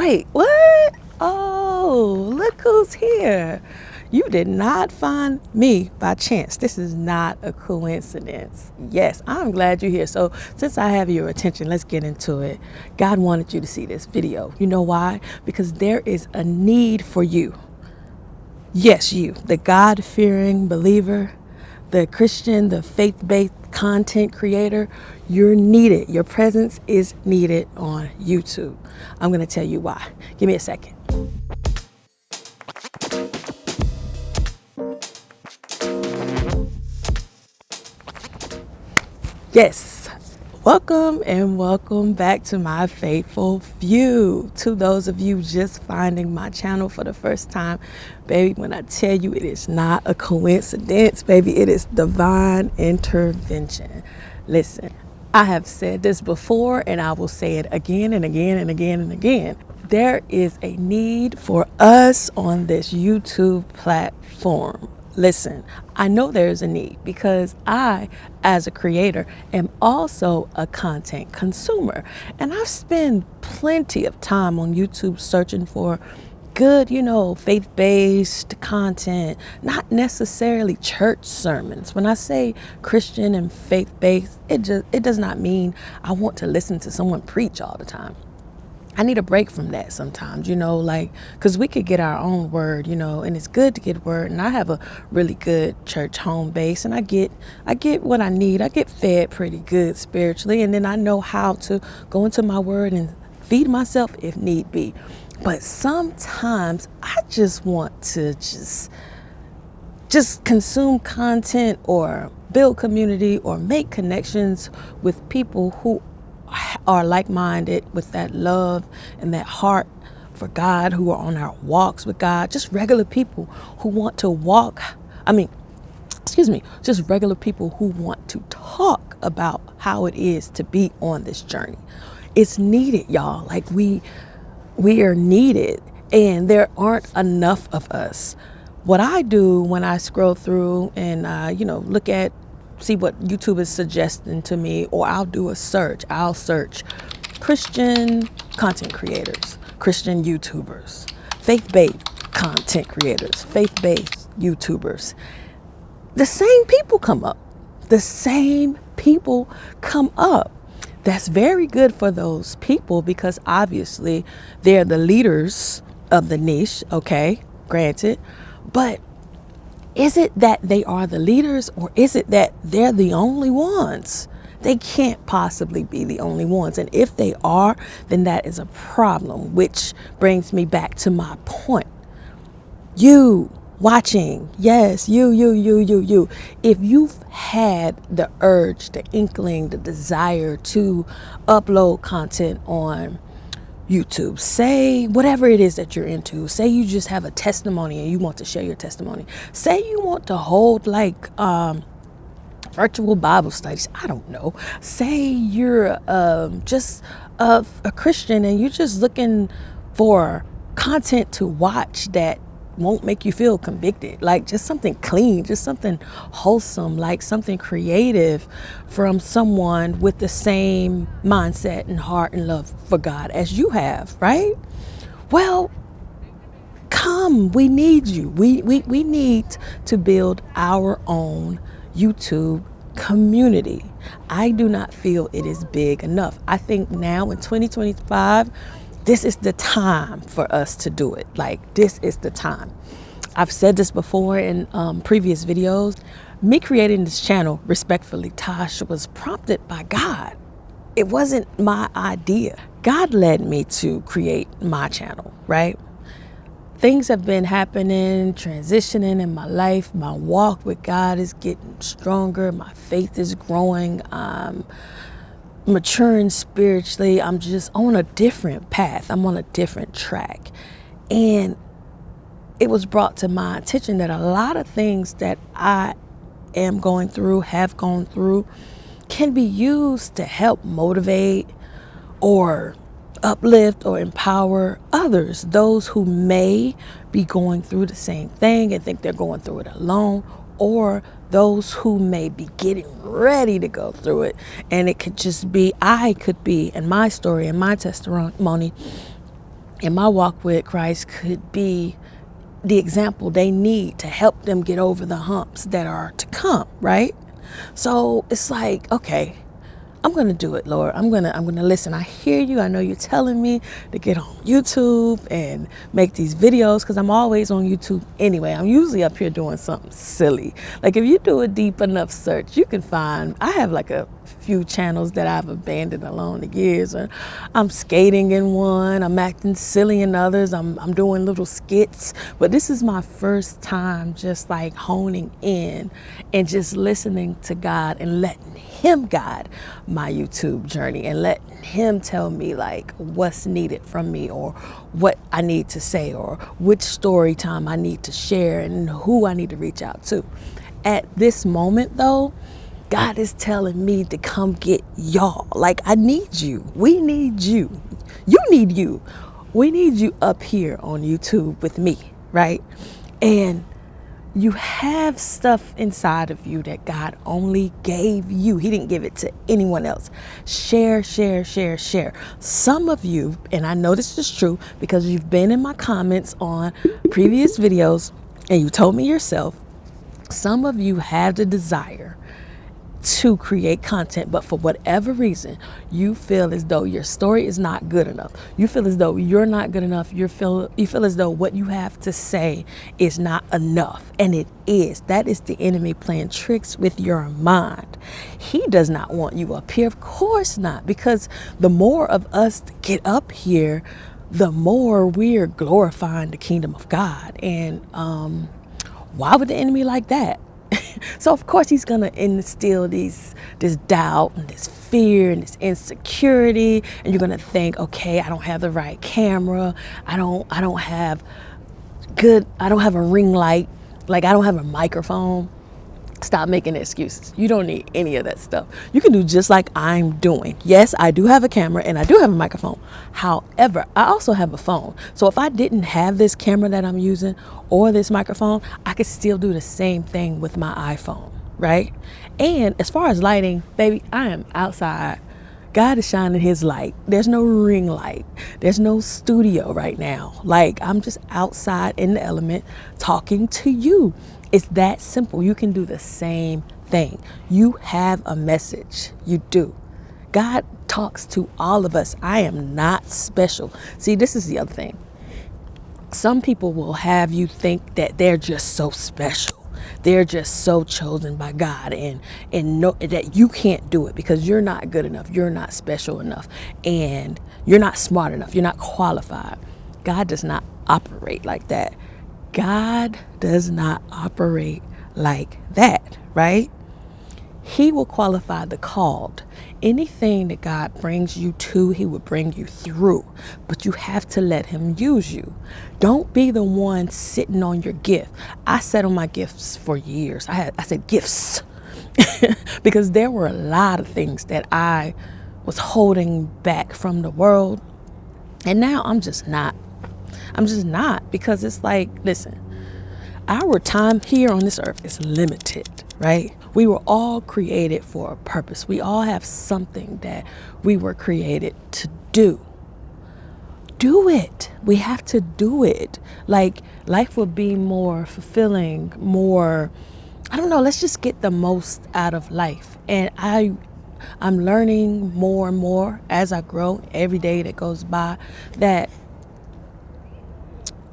Wait, what? Oh, look who's here. You did not find me by chance. This is not a coincidence. Yes, I'm glad you're here. So since I have your attention, let's get into it. God wanted you to see this video. You know why? Because there is a need for you. Yes, you, the God-fearing believer, the Christian, the faith-based content creator. You're needed. Your presence is needed on YouTube. I'm going to tell you why. Give me a second. Yes. Welcome and welcome back to my faithful few. To those of you just finding my channel for the first time, baby, when I tell you it is not a coincidence, baby, it is divine intervention. Listen, I have said this before and I will say it again and again and again and again. There is a need for us on this YouTube platform. Listen, I know there's a need because I, as a creator, am also a content consumer. And I've spent plenty of time on YouTube searching for good, faith-based content, not necessarily church sermons. When I say Christian and faith-based, it does not mean I want to listen to someone preach all the time. I need a break from that sometimes, because we could get our own word, and it's good to get word. And I have a really good church home base, and I get what I need. I get fed pretty good spiritually, and then I know how to go into my word and feed myself if need be. But sometimes I just want to just consume content or build community or make connections with people who are like-minded, with that love and that heart for God, who are on our walks with God, just regular people who want to just regular people who want to talk about how it is to be on this journey. It's needed, y'all. Like we are needed, and there aren't enough of us. What I do when I scroll through and see what YouTube is suggesting to me, or I'll do a search. I'll search Christian content creators, Christian YouTubers, faith-based content creators, faith-based YouTubers. The same people come up. That's very good for those people because obviously they're the leaders of the niche, okay, granted. But is it that they are the leaders, or is it that they're the only ones? They can't possibly be the only ones. And if they are, then that is a problem, which brings me back to my point. You watching, yes, you. If you've had the urge, the inkling, the desire to upload content on YouTube, say whatever it is that you're into, say you just have a testimony and you want to share your testimony, say you want to hold virtual Bible studies, I don't know, say you're just a Christian and you're just looking for content to watch that won't make you feel convicted, like just something clean, just something wholesome, like something creative from someone with the same mindset and heart and love for God as you have, right? Well, come, we need you. We need to build our own YouTube community. I do not feel it is big enough. I think now in 2025, this is the time for us to do it. Like, this is the time. I've said this before in previous videos. Me creating this channel, respectfully, Tash, was prompted by God. It wasn't my idea. God led me to create my channel, right? Things have been happening, transitioning in my life. My walk with God is getting stronger. My faith is growing. I'm maturing spiritually. I'm just on a different path. I'm on a different track. And it was brought to my attention that a lot of things that I am going through, have gone through, can be used to help motivate or uplift or empower others, those who may be going through the same thing and think they're going through it alone, or those who may be getting ready to go through it. And it could just be, and my story and my testimony in my walk with Christ could be the example they need to help them get over the humps that are to come, right? So it's like, okay, I'm gonna do it, Lord. I'm gonna listen. I hear you. I know you're telling me to get on YouTube and make these videos because I'm always on YouTube anyway. I'm usually up here doing something silly. Like if you do a deep enough search, you can find. I have like a few channels that I've abandoned along the years. And I'm skating in one. I'm acting silly in others. I'm doing little skits. But this is my first time just like honing in and just listening to God and letting Him guide my YouTube journey and let Him tell me like what's needed from me or what I need to say or which story time I need to share and who I need to reach out to. At this moment though, God is telling me to come get y'all. Like I need you. We need you. You need you. We need you up here on YouTube with me, right? And you have stuff inside of you that God only gave you. He didn't give it to anyone else. Share, share, share, share. Some of you, and I know this is true because you've been in my comments on previous videos and you told me yourself, some of you have the desire to create content, but for whatever reason, you feel as though your story is not good enough. You feel as though you're not good enough. You feel as though what you have to say is not enough. And it is. That is the enemy playing tricks with your mind. He does not want you up here. Of course not, because the more of us get up here, the more we're glorifying the kingdom of God. And why would the enemy like that? So of course he's gonna instill this doubt and this fear and this insecurity, and you're gonna think, okay, I don't have the right camera, I don't have a ring light, like I don't have a microphone. Stop making excuses. You don't need any of that stuff. You can do just like I'm doing. Yes, I do have a camera and I do have a microphone. However, I also have a phone. So if I didn't have this camera that I'm using or this microphone, I could still do the same thing with my iPhone, right? And as far as lighting, baby, I am outside. God is shining His light. There's no ring light. There's no studio right now. Like I'm just outside in the element talking to you. It's that simple. You can do the same thing. You have a message. You do. God talks to all of us. I am not special. See, this is the other thing. Some people will have you think that they're just so special. They're just so chosen by God and know that you can't do it because you're not good enough. You're not special enough and you're not smart enough. You're not qualified. God does not operate like that. God does not operate like that, right? He will qualify the called. Anything that God brings you to, He will bring you through. But you have to let Him use you. Don't be the one sitting on your gift. I sat on my gifts for years. I said gifts because there were a lot of things that I was holding back from the world. And now I'm just not because it's like, listen, our time here on this earth is limited, right? We were all created for a purpose. We all have something that we were created to do. Do it. We have to do it. Like life will be more fulfilling, more, I don't know, let's just get the most out of life. And I'm learning more and more as I grow every day that goes by that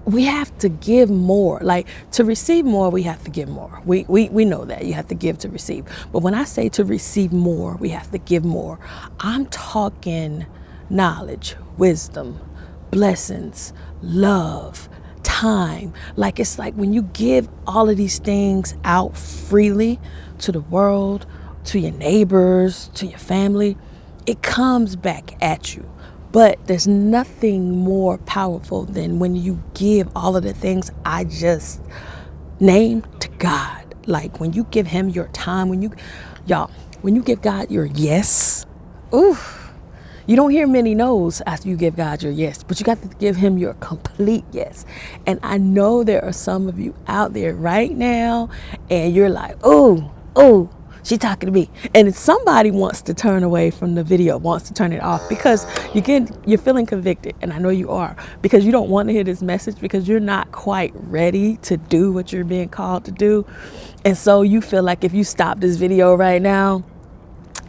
we have to give more. Like to receive more, we have to give more. We know that you have to give to receive. But when I say to receive more, we have to give more. I'm talking knowledge, wisdom, blessings, love, time. Like it's like when you give all of these things out freely to the world, to your neighbors, to your family, it comes back at you. But there's nothing more powerful than when you give all of the things I just named to God. Like when you give Him your time, when you give God your yes, you don't hear many no's after you give God your yes, but you got to give Him your complete yes. And I know there are some of you out there right now and you're like, oh, She talking to me. And somebody wants to turn away from the video, wants to turn it off because you're feeling convicted. And I know you are, because you don't want to hear this message because you're not quite ready to do what you're being called to do. And so you feel like if you stop this video right now,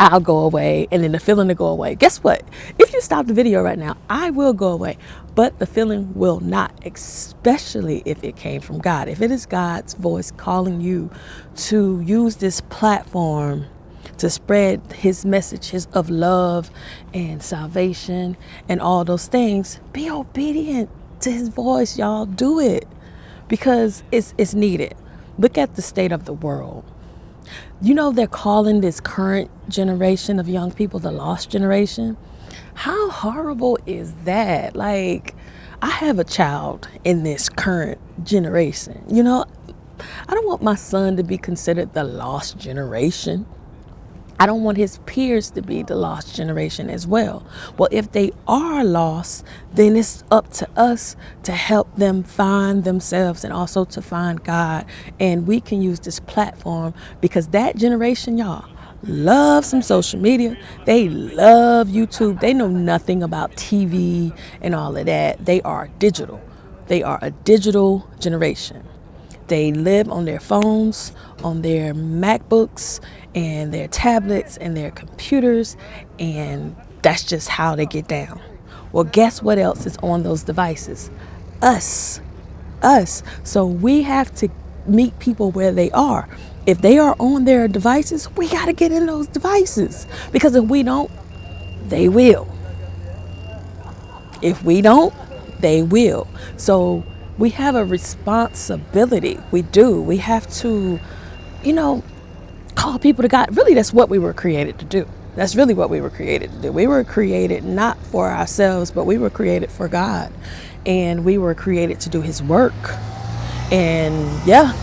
I'll go away, and then the feeling to go away. Guess what? If you stop the video right now, I will go away, but the feeling will not, especially if it came from God. If it is God's voice calling you to use this platform to spread his message of love and salvation and all those things, be obedient to his voice, y'all. Do it because it's needed. Look at the state of the world. You know, they're calling this current generation of young people the lost generation. How horrible is that? Like, I have a child in this current generation. You know, I don't want my son to be considered the lost generation. I don't want his peers to be the lost generation as well. Well, if they are lost, then it's up to us to help them find themselves and also to find God. And we can use this platform because that generation, y'all, love some social media. They love YouTube. They know nothing about TV and all of that. They are digital. They are a digital generation. They live on their phones, on their MacBooks, and their tablets, and their computers, and that's just how they get down. Well, guess what else is on those devices? Us. So we have to meet people where they are. If they are on their devices, we got to get in those devices, because if we don't, they will. If we don't, they will. So we have a responsibility. We do. We have to, call people to God. Really, that's what we were created to do. That's really what we were created to do. We were created not for ourselves, but we were created for God. And we were created to do his work. And yeah,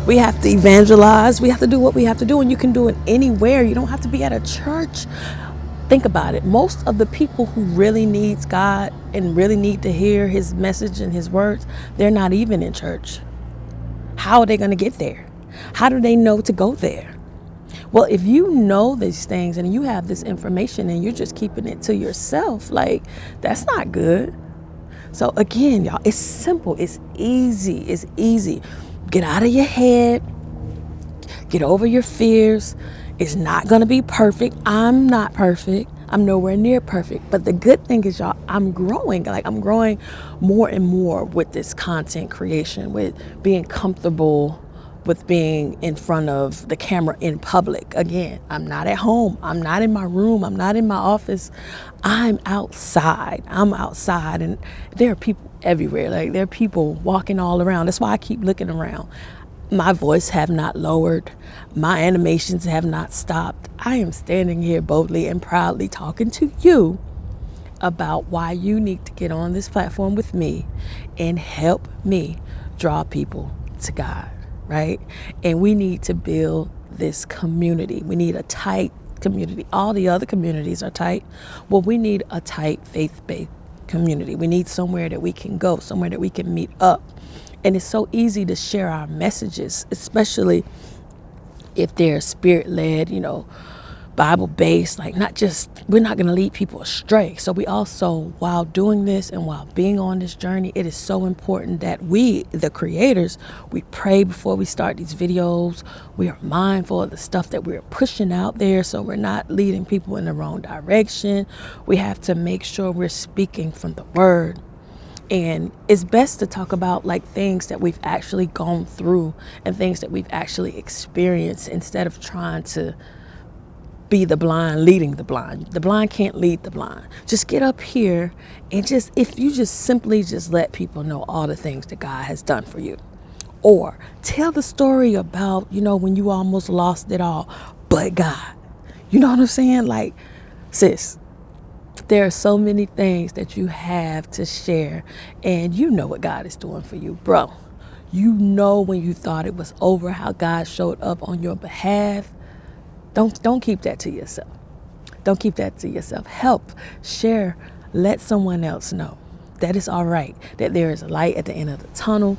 we have to evangelize. We have to do what we have to do. And you can do it anywhere. You don't have to be at a church. Think about it. Most of the people who really needs God and really need to hear his message and his words, they're not even in church. How are they going to get there? How do they know to go there? Well, if you know these things and you have this information and you're just keeping it to yourself, like, that's not good. So again, y'all, it's simple. It's easy. It's easy. Get out of your head. Get over your fears. It's not going to be perfect. I'm not perfect. I'm nowhere near perfect. But the good thing is, y'all, I'm growing. Like, I'm growing more and more with this content creation, with being comfortable with being in front of the camera in public. Again, I'm not at home. I'm not in my room. I'm not in my office. I'm outside. And there are people everywhere. Like, there are people walking all around. That's why I keep looking around. My voice have not lowered. My animations have not stopped. I am standing here boldly and proudly talking to you about why you need to get on this platform with me and help me draw people to God, right? And we need to build this community. We need a tight community. All the other communities are tight. Well, we need a tight faith-based community. We need somewhere that we can go, somewhere that we can meet up. And it's so easy to share our messages, especially if they're spirit-led, Bible-based. Like, we're not going to lead people astray. So we also, while doing this and while being on this journey, it is so important that we, the creators, we pray before we start these videos. We are mindful of the stuff that we're pushing out there, so we're not leading people in the wrong direction. We have to make sure we're speaking from the word. And it's best to talk about like things that we've actually gone through and things that we've actually experienced, instead of trying to be the blind leading the blind. The blind can't lead the blind. Just get up here and if you just simply let people know all the things that God has done for you. Or tell the story about, when you almost lost it all, but God. You know what I'm saying? Like, sis, there are so many things that you have to share, and you know what God is doing for you, bro. You know, when you thought it was over, how God showed up on your behalf. Don't keep that to yourself. Don't keep that to yourself. Help, share, let someone else know that it's all right, that there is a light at the end of the tunnel,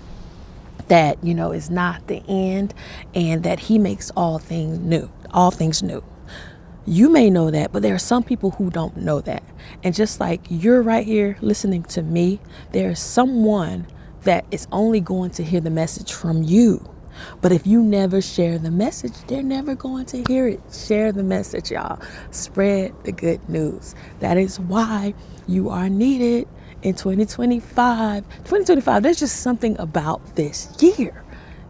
that, is not the end, and that he makes all things new. all things new. You may know that, but there are some people who don't know that. And just like you're right here listening to me, there's someone that is only going to hear the message from you. But if you never share the message, they're never going to hear it. Share the message, y'all. Spread the good news. That is why you are needed in 2025. 2025, there's just something about this year.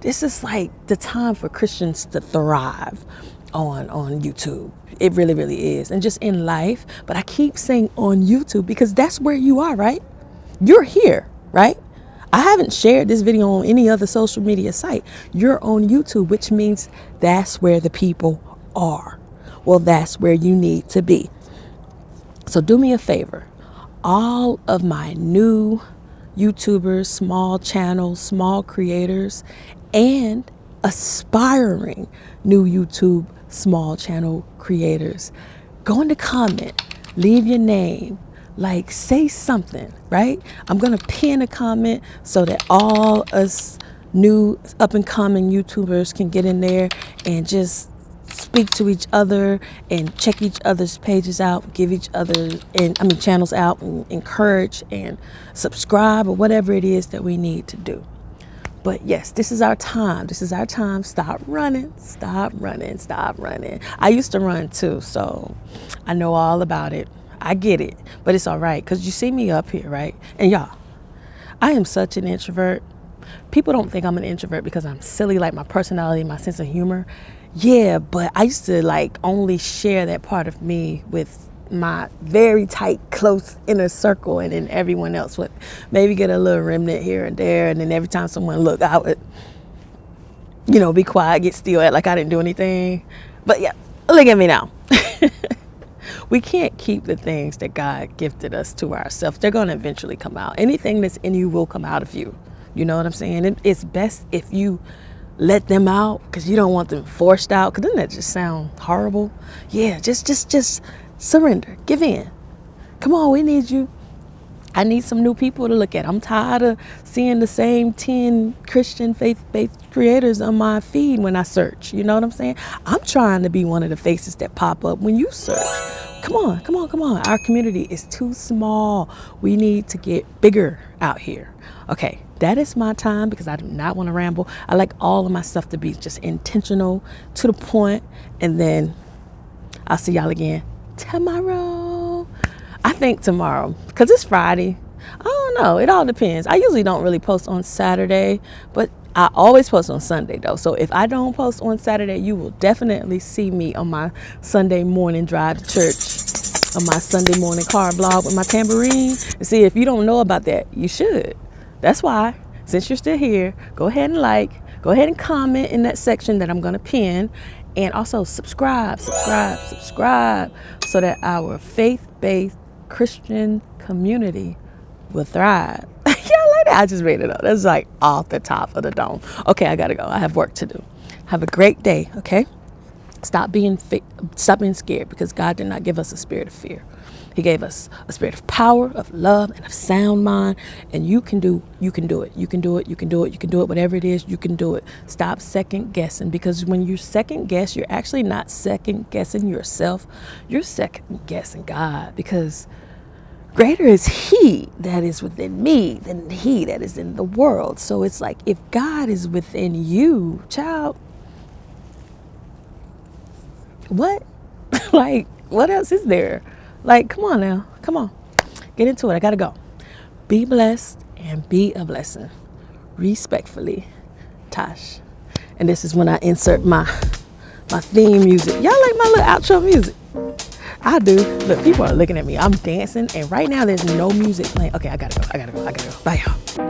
This is like the time for Christians to thrive on YouTube. It really, really is. And just in life. But I keep saying on YouTube because that's where you are, right? You're here, right? I haven't shared this video on any other social media site. You're on YouTube, which means that's where the people are. Well, that's where you need to be. So do me a favor. All of my new YouTubers, small channels, small creators, and aspiring new YouTube small channel creators, go in the comment, leave your name, like say something, right? I'm gonna pin a comment so that all us new up and coming YouTubers can get in there and just speak to each other and check each other's pages out, give each other channels out, and encourage and subscribe or whatever it is that we need to do. But yes, this is our time. This is our time. Stop running, stop running, stop running. I used to run too, so I know all about it. I get it, but it's all right because you see me up here, right? And y'all, I am such an introvert. People don't think I'm an introvert because I'm silly, like my personality, my sense of humor. Yeah, but I used to like only share that part of me with my very tight, close inner circle, and then everyone else would maybe get a little remnant here and there. And then every time someone looked, I would, be quiet, get still, act like I didn't do anything. But yeah, look at me now. We can't keep the things that God gifted us to ourselves. They're going to eventually come out. Anything that's in you will come out of you. You know what I'm saying? It's best if you let them out because you don't want them forced out. Because doesn't that just sound horrible? Yeah, just surrender. Give in. Come on, we need you. I need some new people to look at. I'm tired of seeing the same 10 Christian faith-based creators on my feed when I search. You know what I'm saying? I'm trying to be one of the faces that pop up when you search. Come on, come on, come on. Our community is too small. We need to get bigger out here. Okay, that is my time because I do not want to ramble. I like all of my stuff to be just intentional, to the point, and then I'll see y'all again tomorrow. I think tomorrow, because it's Friday. I don't know. It all depends. I usually don't really post on Saturday, but I always post on Sunday, though. So if I don't post on Saturday, you will definitely see me on my Sunday morning drive to church, on my Sunday morning car vlog with my tambourine. And see, if you don't know about that, you should. That's why, since you're still here, go ahead and go ahead and comment in that section that I'm going to pin. And also subscribe, so that our faith-based Christian community will thrive. Yeah, like that. I just made it up. That's like off the top of the dome. Okay, I gotta go. I have work to do. Have a great day, okay? Stop being scared because God did not give us a spirit of fear. He gave us a spirit of power, of love, and of sound mind. And you can do it. You can do it. You can do it. Whatever it is, you can do it. Stop second guessing, because when you second guess, you're actually not second guessing yourself. You're second guessing God, because greater is He that is within me than he that is in the world. So it's like, if God is within you, child, what? Like, what else is there? Like, come on now. Come on. Get into it. I got to go. Be blessed and be a blessing. Respectfully, Tash. And this is when I insert my theme music. Y'all like my little outro music? I do. Look, people are looking at me. I'm dancing. And right now there's no music playing. Okay, I got to go. Bye, y'all.